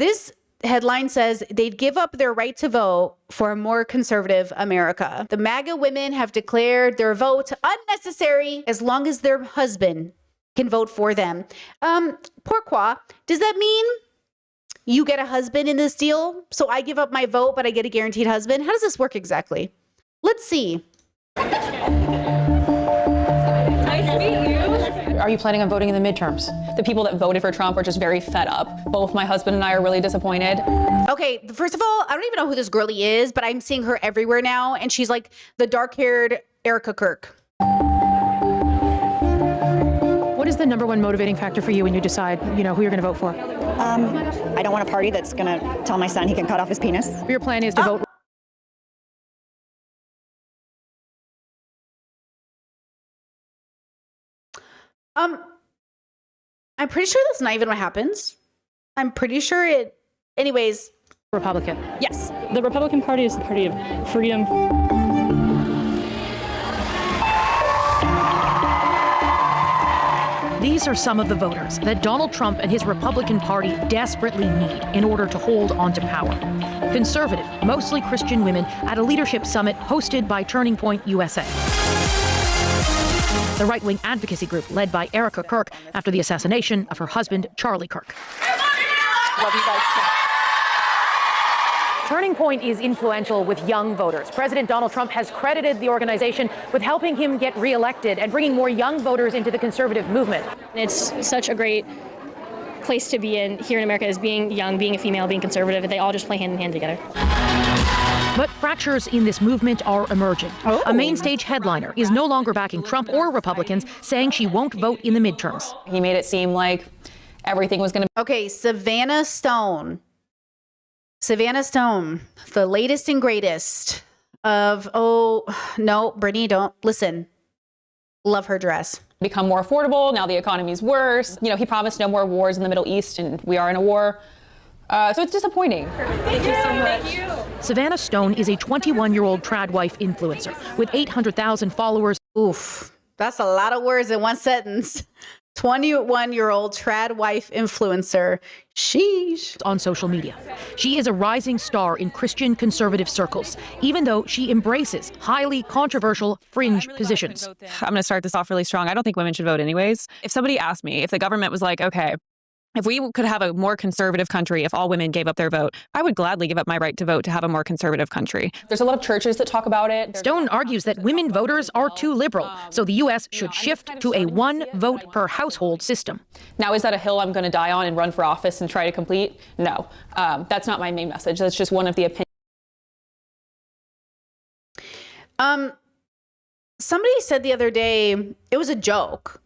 This headline says they'd give up their right to vote for a more conservative America. The MAGA women have declared their vote unnecessary as long as their husband can vote for them. Pourquoi? Does that mean you get a husband in this deal? So I give up my vote, but I get a guaranteed husband? How does this work exactly? Let's see. Are you planning on voting in the midterms? The people that voted for Trump are just very fed up. Both my husband and I are really disappointed. Okay, first of all, I don't even know who this girlie is, but I'm seeing her everywhere now, and she's like the dark-haired Erica Kirk. What is the number one motivating factor for you when you decide, who you're going to vote for? I don't want a party that's going to tell my son he can cut off his penis. Your plan is to vote. I'm pretty sure that's not even what happens. I'm pretty sure it. Anyways. Republican. Yes. The Republican Party is the party of freedom. These are some of the voters that Donald Trump and his Republican Party desperately need in order to hold on to power. Conservative, mostly Christian women at a leadership summit hosted by Turning Point USA. The right-wing advocacy group led by Erica Kirk after the assassination of her husband, Charlie Kirk. Love you guys too. Turning Point is influential with young voters. President Donald Trump has credited the organization with helping him get reelected and bringing more young voters into the conservative movement. It's such a great place to be in here in America, as being young, being a female, being conservative. They all just play hand in hand together. But fractures in this movement are emerging. A main stage headliner is no longer backing Trump or Republicans, saying she won't vote in the midterms. He made it seem like everything was going to... Okay, Savannah Stone, the latest and greatest of, Brittany, don't listen. Love her dress. Become more affordable. Now the economy's worse. He promised no more wars in the Middle East, and we are in a war. So it's disappointing. Thank you so much. Thank you. Savannah Stone is a 21-year-old trad wife influencer with 800,000 followers. Oof, that's a lot of words in one sentence. 21-year-old trad wife influencer. Sheesh. On social media. She is a rising star in Christian conservative circles, even though she embraces highly controversial fringe positions. I'm going to start this off really strong. I don't think women should vote anyways. If somebody asked me, if the government was like, okay, if we could have a more conservative country, if all women gave up their vote, I would gladly give up my right to vote to have a more conservative country. There's a lot of churches that talk about it. Stone argues that women voters are too liberal, so the U.S. should shift to a one vote per household system. Now, is that a hill I'm going to die on and run for office and try to complete? No, that's not my main message. That's just one of the opinions. Somebody said the other day, it was a joke.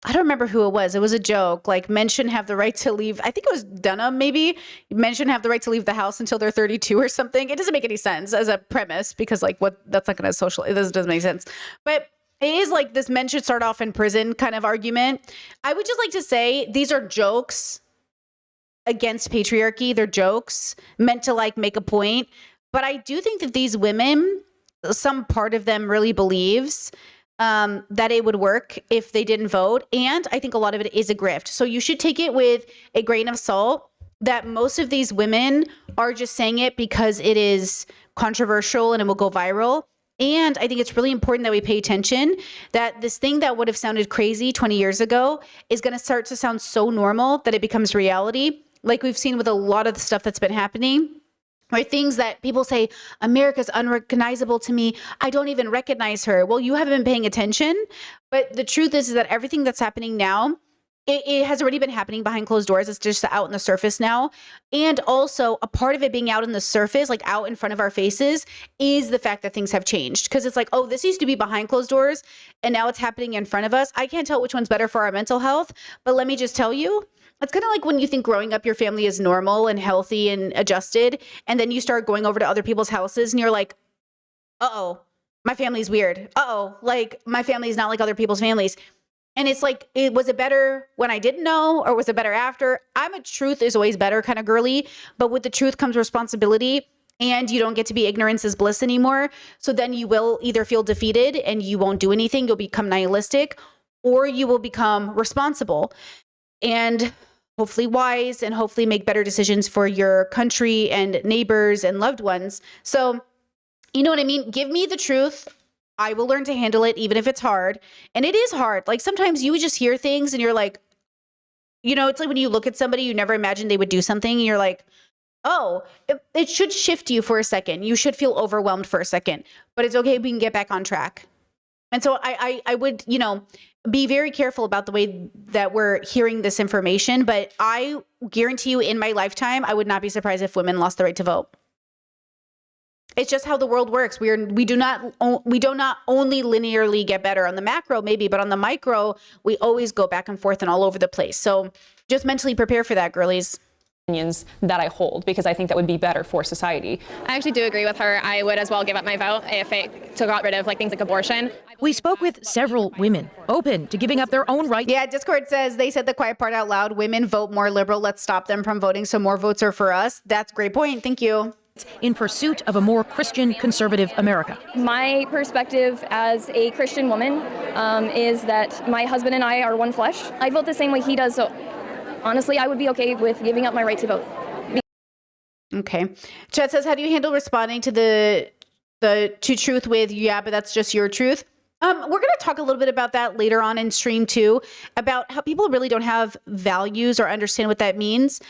I don't remember who it was. It was a joke. Like, men shouldn't have the right to leave. I think it was Dunham, maybe. Men shouldn't have the right to leave the house until they're 32 or something. It doesn't make any sense as a premise because, like, that's not going to it doesn't make sense. But it is like this men should start off in prison kind of argument. I would just like to say these are jokes against patriarchy. They're jokes meant to, like, make a point. But I do think that these women, some part of them really believes that it would work if they didn't vote. And I think a lot of it is a grift. So you should take it with a grain of salt that most of these women are just saying it because it is controversial and it will go viral. And I think it's really important that we pay attention that this thing that would have sounded crazy 20 years ago is going to start to sound so normal that it becomes reality. Like we've seen with a lot of the stuff that's been happening. Right? Things that people say, America's unrecognizable to me. I don't even recognize her. Well, you haven't been paying attention. But the truth is that everything that's happening now, it has already been happening behind closed doors. It's just out in the surface now. And also a part of it being out in the surface, like out in front of our faces, is the fact that things have changed. Because it's like, oh, this used to be behind closed doors and now it's happening in front of us. I can't tell which one's better for our mental health. But let me just tell you, it's kind of like when you think growing up, your family is normal and healthy and adjusted. And then you start going over to other people's houses and you're like, uh-oh, my family's weird. Uh-oh, like my family is not like other people's families. And it's like, was it better when I didn't know or was it better after? I'm a truth is always better kind of girly, but with the truth comes responsibility and you don't get to be ignorance is bliss anymore. So then you will either feel defeated and you won't do anything. You'll become nihilistic or you will become responsible. And hopefully wise and hopefully make better decisions for your country and neighbors and loved ones. So, you know what I mean? Give me the truth. I will learn to handle it, even if it's hard. And it is hard. Like sometimes you would just hear things and you're like, you know, it's like when you look at somebody, you never imagined they would do something. And you're like, oh, it should shift you for a second. You should feel overwhelmed for a second, but it's okay. We can get back on track. And so I would, you know, be very careful about the way that we're hearing this information. But I guarantee you in my lifetime, I would not be surprised if women lost the right to vote. It's just how the world works. We do not only linearly get better on the macro, maybe, but on the micro, we always go back and forth and all over the place. So just mentally prepare for that, girlies. Opinions that I hold, because I think that would be better for society. I actually do agree with her. I would as well give up my vote if it got rid of like things like abortion. We spoke with several women open to giving up their own right. Yeah, Discord says they said the quiet part out loud. Women vote more liberal. Let's stop them from voting so more votes are for us. That's a great point. Thank you. In pursuit of a more Christian conservative America. My perspective as a Christian woman is that my husband and I are one flesh. I vote the same way he does, so honestly, I would be okay with giving up my right to vote. Okay. Chet says, how do you handle responding to the truth with, yeah, but that's just your truth? We're going to talk a little bit about that later on in stream too, about how people really don't have values or understand what that means.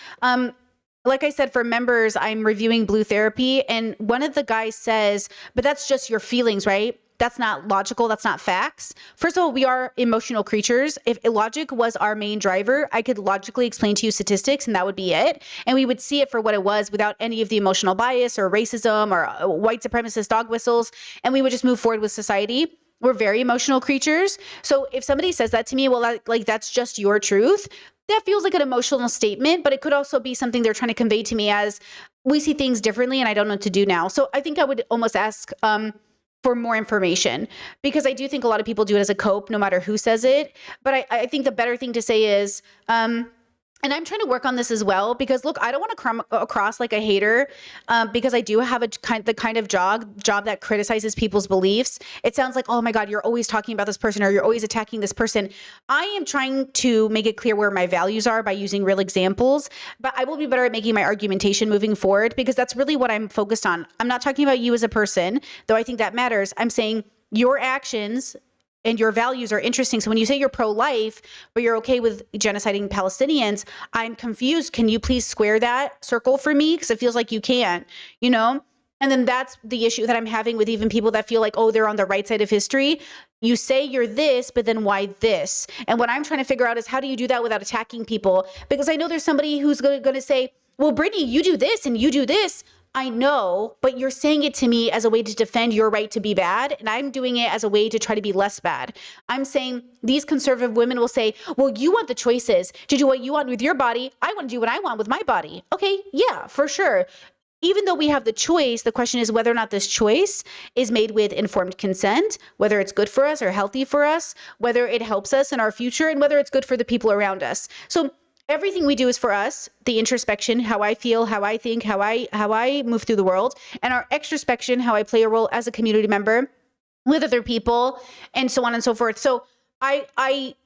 Like I said, for members, I'm reviewing Blue Therapy, and one of the guys says, but that's just your feelings, right? That's not logical. That's not facts. First of all, we are emotional creatures. If logic was our main driver, I could logically explain to you statistics and that would be it. And we would see it for what it was without any of the emotional bias or racism or white supremacist dog whistles. And we would just move forward with society. We're very emotional creatures. So if somebody says that to me, well, like that's just your truth. That feels like an emotional statement, but it could also be something they're trying to convey to me as we see things differently and I don't know what to do now. So I think I would almost ask for more information, because I do think a lot of people do it as a cope, no matter who says it. But I think the better thing to say is, and I'm trying to work on this as well, because look, I don't want to come across like a hater, because I do have the kind of job that criticizes people's beliefs. It sounds like, oh my God, you're always talking about this person or you're always attacking this person. I am trying to make it clear where my values are by using real examples, but I will be better at making my argumentation moving forward, because that's really what I'm focused on. I'm not talking about you as a person, though I think that matters. I'm saying your actions and your values are interesting. So when you say you're pro-life, but you're okay with genociding Palestinians, I'm confused. Can you please square that circle for me? Because it feels like you can't, you know? And then that's the issue that I'm having with even people that feel like, oh, they're on the right side of history. You say you're this, but then why this? And what I'm trying to figure out is how do you do that without attacking people? Because I know there's somebody who's going to say, well, Brittany, you do this and you do this. I know, but you're saying it to me as a way to defend your right to be bad, and I'm doing it as a way to try to be less bad. I'm saying these conservative women will say, well, you want the choices to do what you want with your body. I want to do what I want with my body. Okay, yeah, for sure. Even though we have the choice, the question is whether or not this choice is made with informed consent, whether it's good for us or healthy for us, whether it helps us in our future, and whether it's good for the people around us. So everything we do is for us, the introspection, how I feel, how I think, how I move through the world, and our extrospection, how I play a role as a community member with other people, and so on and so forth. So I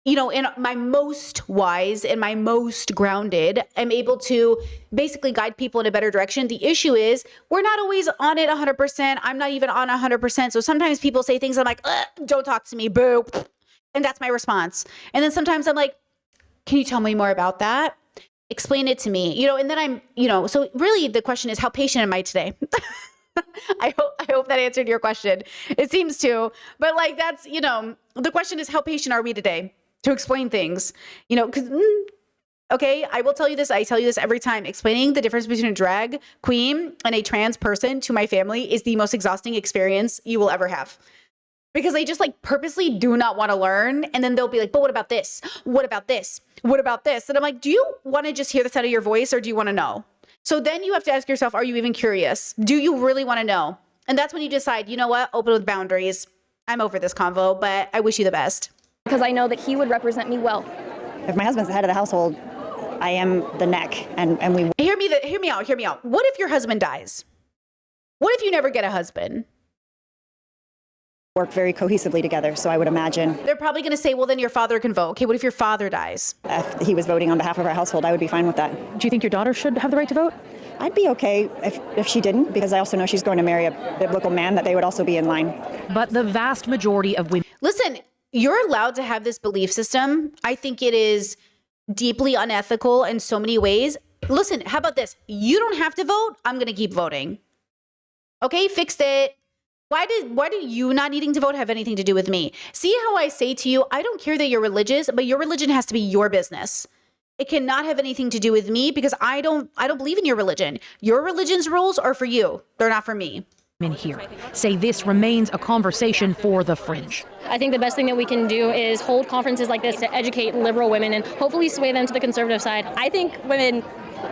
you know, in my most wise and my most grounded, I'm able to basically guide people in a better direction. The issue is we're not always on it 100%. I'm not even on 100%. So sometimes people say things, I'm like, don't talk to me, boo. And that's my response. And then sometimes I'm like, can you tell me more about that? Explain it to me, you know, and then I'm, you know, so really the question is, how patient am I today? I hope that answered your question. It seems to, but like, that's, you know, the question is, how patient are we today to explain things, you know, because, okay, I will tell you this. I tell you this every time. Explaining the difference between a drag queen and a trans person to my family is the most exhausting experience you will ever have. Because they just like purposely do not want to learn. And then they'll be like, but what about this? What about this? What about this? And I'm like, do you want to just hear this out of your voice or do you want to know? So then you have to ask yourself, are you even curious? Do you really want to know? And that's when you decide, you know what? Open with boundaries. I'm over this convo, but I wish you the best. Because I know that he would represent me well. If my husband's the head of the household, I am the neck, and we... Hear me out. What if your husband dies? What if you never get a husband? work very cohesively together. So I would imagine They're probably going to say, well, then your father can vote. Okay, what if your father dies? if he was voting on behalf of our household, I would be fine with that. Do you think your daughter should have the right to vote? I'd be okay if she didn't, because I also know she's going to marry a biblical man, that they would also be in line. But the vast majority of women. Listen, you're allowed to have this belief system. I think it is deeply unethical in so many ways. Listen, how about this? You don't have to vote. I'm going to keep voting. Okay, fixed it. Why do you not needing to vote have anything to do with me? See how I say to you, I don't care that you're religious, but your religion has to be your business. It cannot have anything to do with me because I don't believe in your religion. Your religion's rules are for you. They're not for me. Here say this remains a conversation for the fringe. I think the best thing that we can do is hold conferences like this to educate liberal women and hopefully sway them to the conservative side. I think women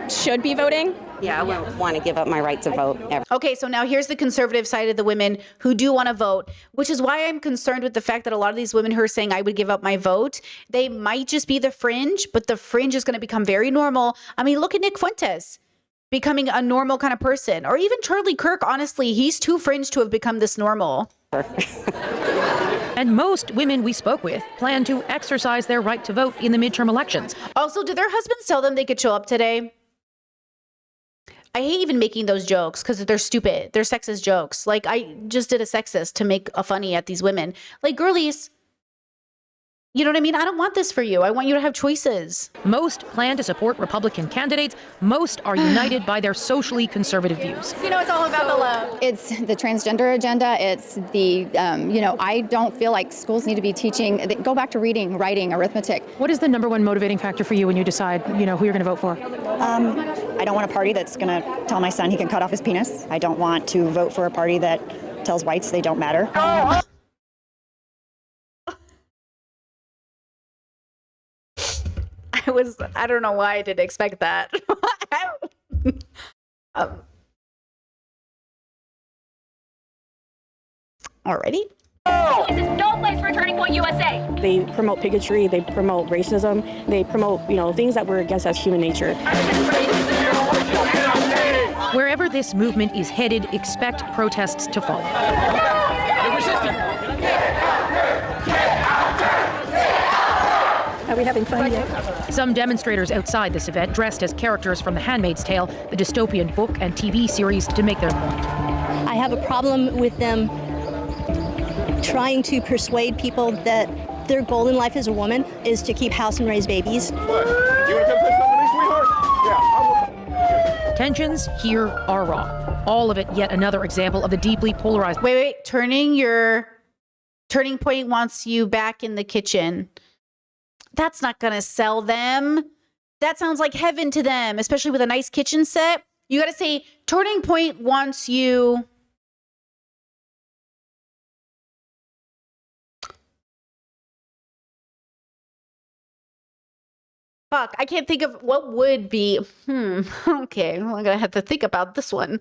should be voting. Yeah, I wouldn't want to give up my right to vote ever. Okay, so now here's the conservative side of the women who do want to vote, which is why I'm concerned with the fact that a lot of these women who are saying I would give up my vote, they might just be the fringe, but the fringe is going to become very normal. I mean, look at Nick Fuentes becoming a normal kind of person, or even Charlie Kirk. Honestly, he's too fringe to have become this normal. And most women we spoke with plan to exercise their right to vote in the midterm elections. Also, did their husbands tell them they could show up today? I hate even making those jokes because they're stupid. They're sexist jokes. Like, I just did a sexist to make a funny at these women. Like, girlies, you know what I mean? I don't want this for you. I want you to have choices. Most plan to support Republican candidates. Most are united by their socially conservative views. You know, it's all about the love. It's the transgender agenda. It's the, I don't feel like schools need to be teaching. Go back to reading, writing, arithmetic. What is the number one motivating factor for you when you decide, who you're going to vote for? I don't want a party that's going to tell my son he can cut off his penis. I don't want to vote for a party that tells whites they don't matter. I don't know why I didn't expect that. Alrighty. This is no place for Turning Point USA. They promote bigotry, they promote racism, they promote, things that we're against as human nature. Wherever this movement is headed, expect protests to follow. Are we having fun yet? Some demonstrators outside this event dressed as characters from The Handmaid's Tale, the dystopian book and TV series, to make their point. I have a problem with them trying to persuade people that their goal in life as a woman is to keep house and raise babies. What? You want to come say something to me, sweetheart? Yeah. Tensions here are raw. All of it yet another example of the deeply polarized. Wait. Turning Point wants you back in the kitchen. That's not going to sell them. That sounds like heaven to them, especially with a nice kitchen set. You got to say, Turning Point wants you. Fuck, I can't think of what would be. Okay, well, I'm going to have to think about this one.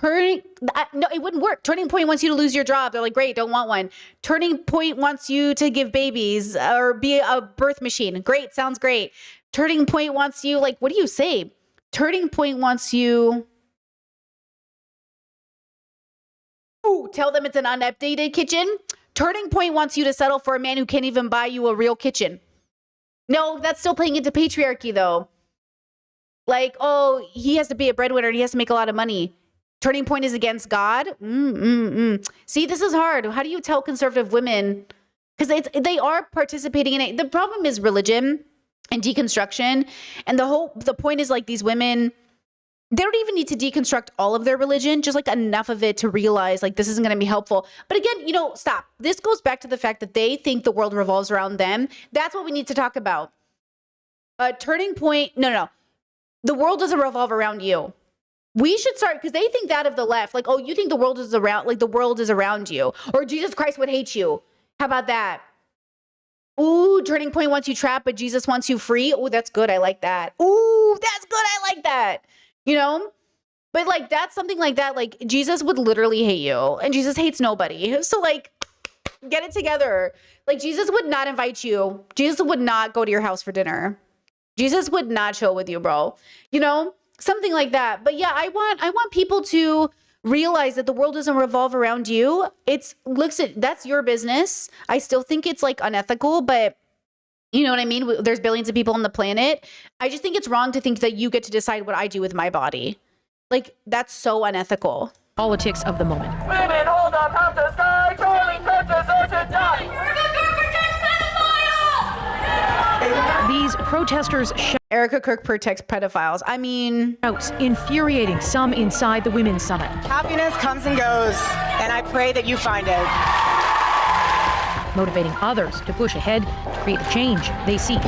No, it wouldn't work. Turning Point wants you to lose your job. They're like, great, don't want one. Turning Point wants you to give babies or be a birth machine. Great, sounds great. Turning Point wants you, like, what do you say? Turning Point wants you. Ooh, tell them it's an unupdated kitchen. Turning Point wants you to settle for a man who can't even buy you a real kitchen. No, that's still playing into patriarchy, though. Like, oh, he has to be a breadwinner and he has to make a lot of money. Turning Point is against God. See, this is hard. How do you tell conservative women? Because they are participating in it. The problem is religion and deconstruction. And the point is, like, these women, they don't even need to deconstruct all of their religion, just like enough of it to realize, like, this isn't going to be helpful. But again, stop. This goes back to the fact that they think the world revolves around them. That's what we need to talk about. Turning Point, no. The world doesn't revolve around you. We should start, because they think that of the left, like, oh, you think the world is around you, or Jesus Christ would hate you. How about that? Ooh, Turning Point wants you trapped, but Jesus wants you free. Ooh, that's good. I like that. Ooh, that's good. I like that. But like, that's something like that. Like, Jesus would literally hate you, and Jesus hates nobody. So like, get it together. Like, Jesus would not invite you. Jesus would not go to your house for dinner. Jesus would not chill with you, bro. Something like that. But yeah, I want people to realize that the world doesn't revolve around you. That's your business. I still think it's like unethical, but you know what I mean? There's billions of people on the planet. I just think it's wrong to think that you get to decide what I do with my body. Like, that's so unethical. Politics of the moment. Women hold up half the sky, Charlie touches her to die. These protesters Erica Kirk protects pedophiles. I mean, infuriating some inside the Women's Summit. Happiness comes and goes, and I pray that you find it. Motivating others to push ahead to create the change they seek.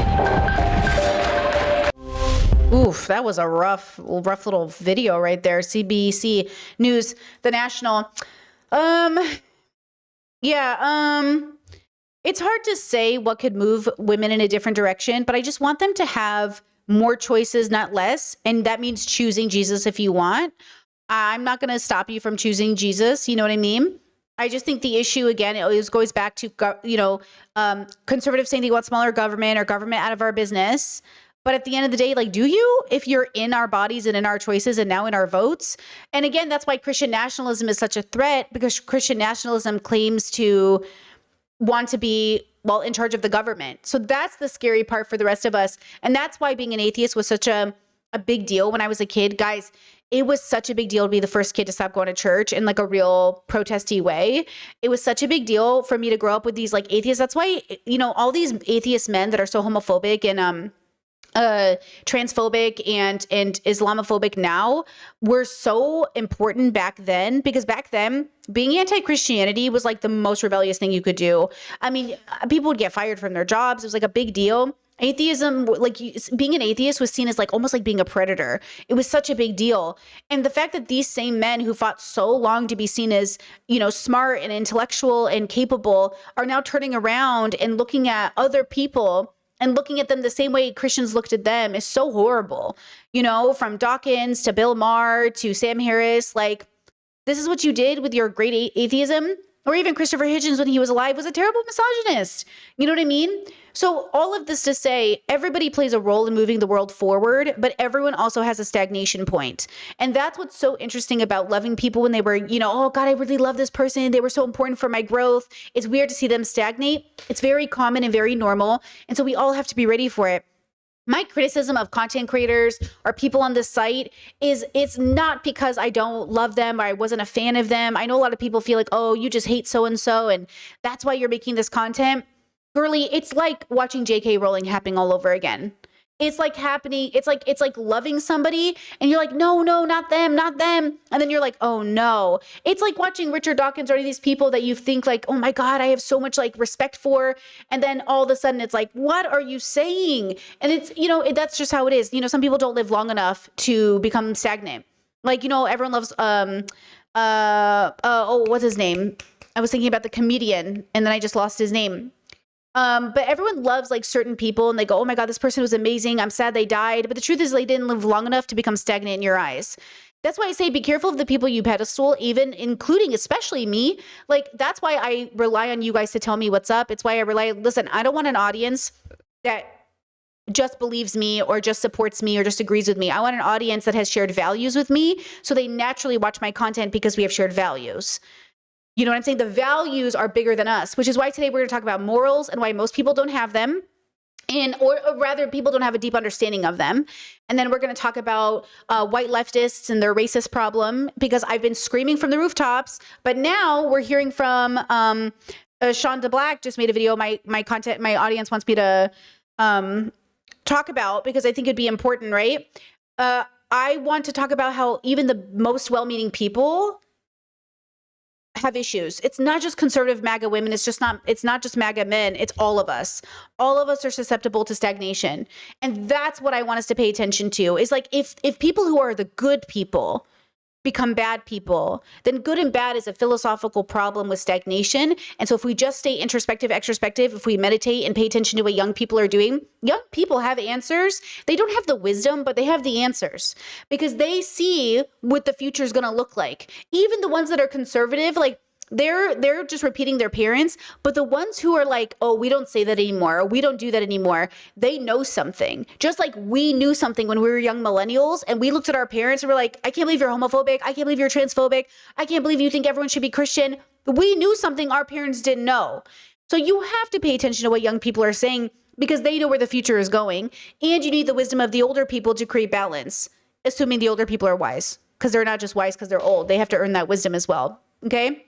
Oof, that was a rough little video right there. CBC News, The National. It's hard to say what could move women in a different direction, but I just want them to have more choices, not less. And that means choosing Jesus if you want. I'm not going to stop you from choosing Jesus. You know what I mean? I just think the issue, again, it goes back to, conservatives saying they want smaller government or government out of our business. But at the end of the day, like, do you, if you're in our bodies and in our choices and now in our votes? And again, that's why Christian nationalism is such a threat, because Christian nationalism claims to want to be, in charge of the government. So that's the scary part for the rest of us. And that's why being an atheist was such a big deal when I was a kid. Guys, it was such a big deal to be the first kid to stop going to church in like a real protesty way. It was such a big deal for me to grow up with these like atheists. That's why, all these atheist men that are so homophobic and transphobic and Islamophobic now were so important back then, because back then being anti-Christianity was like the most rebellious thing you could do. I mean, people would get fired from their jobs. It was like a big deal. Atheism, like being an atheist was seen as like almost like being a predator. It was such a big deal. And the fact that these same men who fought so long to be seen as, smart and intellectual and capable are now turning around and looking at other people and looking at them the same way Christians looked at them is so horrible. From Dawkins to Bill Maher to Sam Harris, like, this is what you did with your great atheism. Or even Christopher Hitchens, when he was alive, was a terrible misogynist. You know what I mean? So all of this to say, everybody plays a role in moving the world forward, but everyone also has a stagnation point. And that's what's so interesting about loving people when they were, oh God, I really love this person. They were so important for my growth. It's weird to see them stagnate. It's very common and very normal. And so we all have to be ready for it. My criticism of content creators or people on this site is it's not because I don't love them or I wasn't a fan of them. I know a lot of people feel like, oh, you just hate so-and-so and that's why you're making this content. Girlie, it's like watching JK Rowling happening all over again. It's like happening. It's like loving somebody and you're like, no, not them. And then you're like, oh no. It's like watching Richard Dawkins or any of these people that you think like, oh my God, I have so much like respect for. And then all of a sudden it's like, what are you saying? And it's, that's just how it is. Some people don't live long enough to become stagnant. Like, everyone loves, what's his name? I was thinking about the comedian and then I just lost his name. But everyone loves like certain people and they go, oh my God, this person was amazing. I'm sad they died. But the truth is they didn't live long enough to become stagnant in your eyes. That's why I say be careful of the people you pedestal, even including especially me. Like, that's why I rely on you guys to tell me what's up. It's why listen, I don't want an audience that just believes me or just supports me or just agrees with me. I want an audience that has shared values with me. So they naturally watch my content because we have shared values. You know what I'm saying? The values are bigger than us, which is why today we're going to talk about morals and why most people don't have them. Or rather, people don't have a deep understanding of them. And then we're going to talk about white leftists and their racist problem, because I've been screaming from the rooftops. But now we're hearing from Sean DeBlack just made a video my audience wants me to talk about, because I think it'd be important, right? I want to talk about how even the most well-meaning people have issues. It's not just conservative MAGA women. It's not just MAGA men. It's all of us. All of us are susceptible to stagnation. And that's what I want us to pay attention to, is like, if people who are the good people become bad people, then good and bad is a philosophical problem with stagnation. And so if we just stay introspective, extrospective, if we meditate and pay attention to what young people are doing, young people have answers. They don't have the wisdom, but they have the answers, because they see what the future is going to look like. Even the ones that are conservative, like they're just repeating their parents. But the ones who are like, oh, we don't say that anymore, or we don't do that anymore, they know something. Just like we knew something when we were young millennials, and we looked at our parents and we're like, I can't believe you're homophobic. I can't believe you're transphobic. I can't believe you think everyone should be Christian. We knew something our parents didn't know. So you have to pay attention to what young people are saying, because they know where the future is going. And you need the wisdom of the older people to create balance, assuming the older people are wise, because they're not just wise because they're old. They have to earn that wisdom as well. Okay?